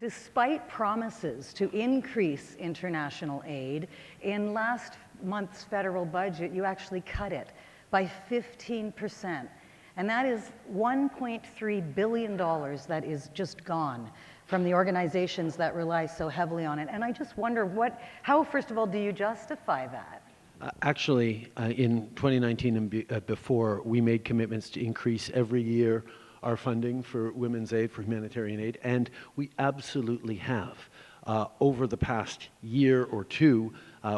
despite promises to increase international aid, in last month's federal budget, you actually cut it by 15%. And that is $1.3 billion that is just gone from the organizations that rely so heavily on it. And I just wonder how, first of all, do you justify that? Actually, in 2019 and before, we made commitments to increase every year our funding for women's aid, for humanitarian aid, and we absolutely have. Over the past year or two,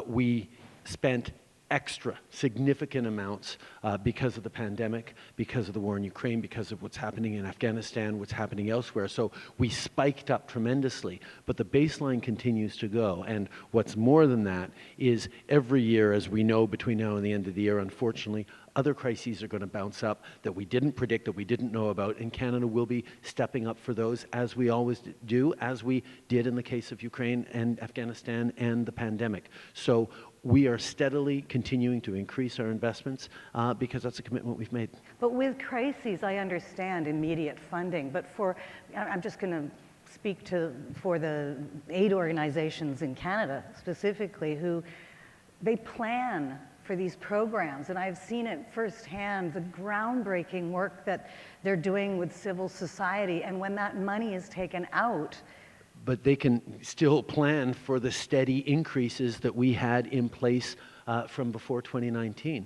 we spent extra significant amounts because of the pandemic, because of the war in Ukraine, because of what's happening in Afghanistan, what's happening elsewhere. So we spiked up tremendously, but the baseline continues to go. And what's more than that is every year, as we know, between now and the end of the year, unfortunately, other crises are going to bounce up that we didn't predict, that we didn't know about, and Canada will be stepping up for those, as we always do, as we did in the case of Ukraine and Afghanistan and the pandemic. So we are steadily continuing to increase our investments because that's a commitment we've made. But with crises, I understand immediate funding, but I'm just going to speak for the aid organizations in Canada specifically, who they plan for these programs, and I've seen it firsthand, the groundbreaking work that they're doing with civil society, and when that money is taken out, but they can still plan for the steady increases that we had in place from before 2019.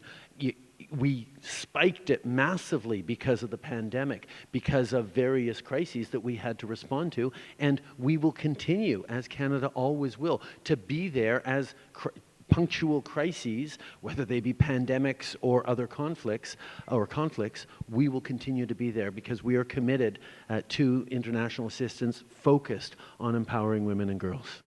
We spiked it massively because of the pandemic, because of various crises that we had to respond to, and we will continue, as Canada always will, to be there as punctual crises, whether they be pandemics or other conflicts, we will continue to be there because we are committed to international assistance focused on empowering women and girls.